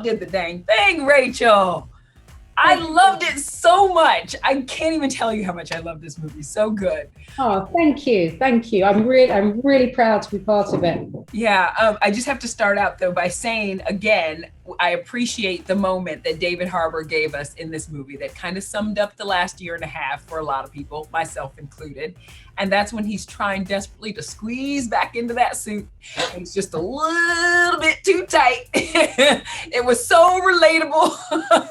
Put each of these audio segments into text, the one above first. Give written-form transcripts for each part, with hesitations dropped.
y'all did the dang thing, Rachel. I loved it so much. I can't even tell you how much I love this movie. So good. Oh, thank you. Thank you. I'm really proud to be part of it. Yeah, I just have to start out though by saying again, I appreciate the moment that David Harbour gave us in this movie that kind of summed up the last year and a half for a lot of people, myself included. And that's when he's trying desperately to squeeze back into that suit. And it's just a little bit too tight. It was so relatable.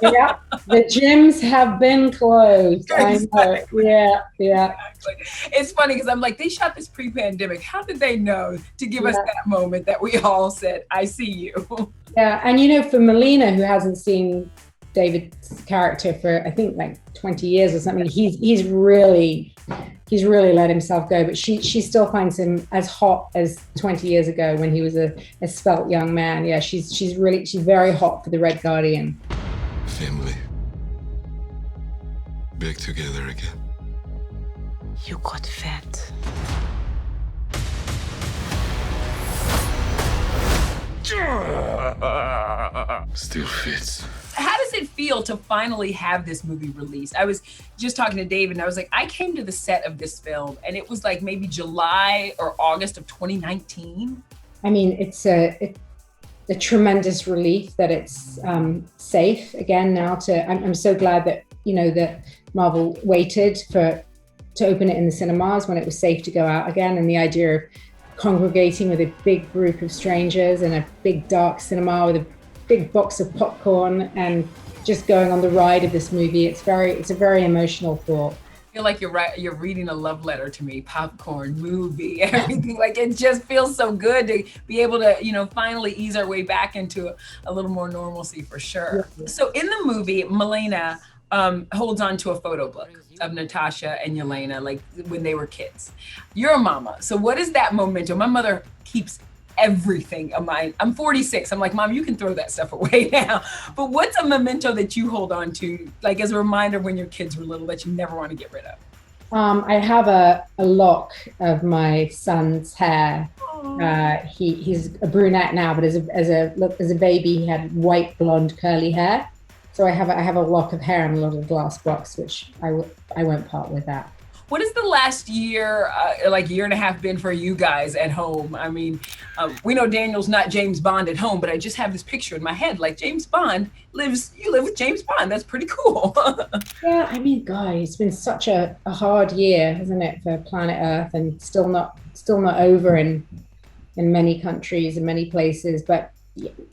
Yeah, the gyms have been closed. I know. Yeah, yeah. Exactly. It's funny because I'm like, they shot this pre-pandemic. How did they know to give us that moment that we all said, I see you? Yeah, and you know, for Melina, who hasn't seen David's character for I think like 20 years or something, he's really let himself go. But she still finds him as hot as 20 years ago when he was a svelte young man. Yeah, she's very hot for the Red Guardian. Family. Back together again. You got fat. Still fits. How does it feel to finally have this movie released? I was just talking to David and I was like, I came to the set of this film and it was like maybe July or August of 2019. I mean, it's a tremendous relief that it's safe again now. I'm so glad that, you know, that Marvel waited to open it in the cinemas when it was safe to go out again, and the idea of congregating with a big group of strangers in a big dark cinema with a big box of popcorn and just going on the ride of this movie. It's a very emotional thought. I feel like you're reading a love letter to me. Popcorn, movie, everything. Like it just feels so good to be able to, you know, finally ease our way back into a little more normalcy for sure. Yeah. So in the movie, Melina holds on to a photo book of Natasha and Yelena, like when they were kids. You're a mama. So what is that memento? My mother keeps everything of mine. I'm 46. I'm like, Mom, you can throw that stuff away now. But what's a memento that you hold on to, like as a reminder when your kids were little that you never want to get rid of? I have a lock of my son's hair. He's a brunette now, but as a baby, he had white, blonde, curly hair. So I have a lock of hair in a little glass box, which I won't part with that. What has the last year, like year and a half been for you guys at home? I mean, we know Daniel's not James Bond at home, but I just have this picture in my head, like James Bond you live with James Bond. That's pretty cool. Yeah, I mean, guys, it's been such a hard year, hasn't it, for planet Earth, and still not over in many countries and many places. But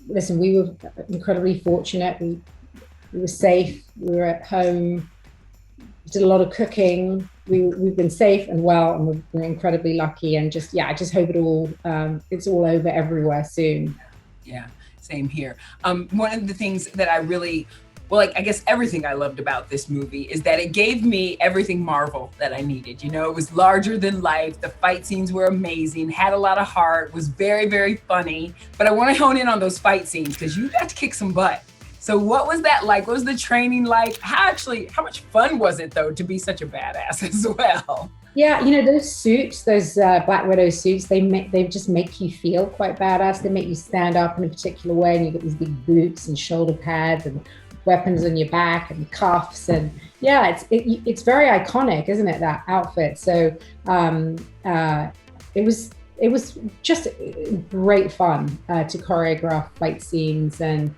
listen, we were incredibly fortunate. We were safe. We were at home. Did a lot of cooking. We've been safe and well, and we're incredibly lucky. And I just hope it's all over everywhere soon. Yeah, same here. One of the things that I really, I guess everything I loved about this movie is that it gave me everything Marvel that I needed. You know, it was larger than life. The fight scenes were amazing, had a lot of heart, was very, very funny. But I want to hone in on those fight scenes because you got to kick some butt. So what was that like? What was the training like? How much fun was it though to be such a badass as well? Yeah, you know, those suits, those Black Widow suits, they just make you feel quite badass. They make you stand up in a particular way, and you've got these big boots and shoulder pads and weapons on your back and cuffs, and yeah, it's very iconic, isn't it, that outfit? So it was just great fun to choreograph fight scenes and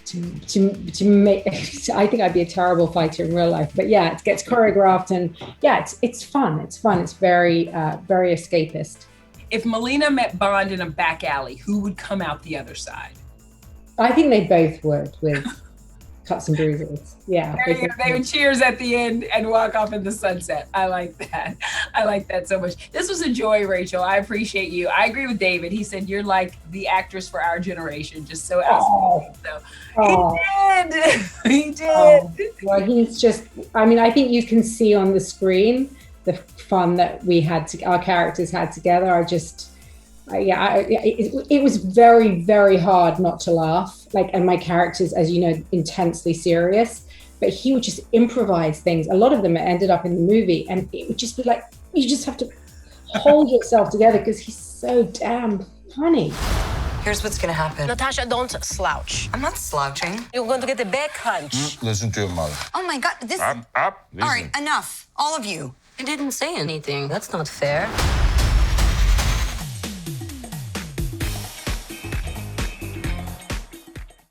to make. I think I'd be a terrible fighter in real life, but yeah, it gets choreographed, and yeah, it's fun. It's very very escapist. If Melina met Bond in a back alley, who would come out the other side? I think they both would, with cuts and bruises. Yeah. They would cheers at the end and walk off in the sunset. I like that. I like that so much. This was a joy, Rachel. I appreciate you. I agree with David. He said you're like the actress for our generation, just so outstanding. So he did. Well, he's just, I mean, I think you can see on the screen the fun that our characters had together. It was very, very hard not to laugh. And my characters, as you know, intensely serious, but he would just improvise things. A lot of them ended up in the movie, and it would just be like, you just have to hold yourself together because he's so damn funny. Here's what's gonna happen. Natasha, don't slouch. I'm not slouching. You're going to get a back hunch. Listen to your mother. Oh my God, this. Up. All right, enough. All of you. I didn't say anything. That's not fair.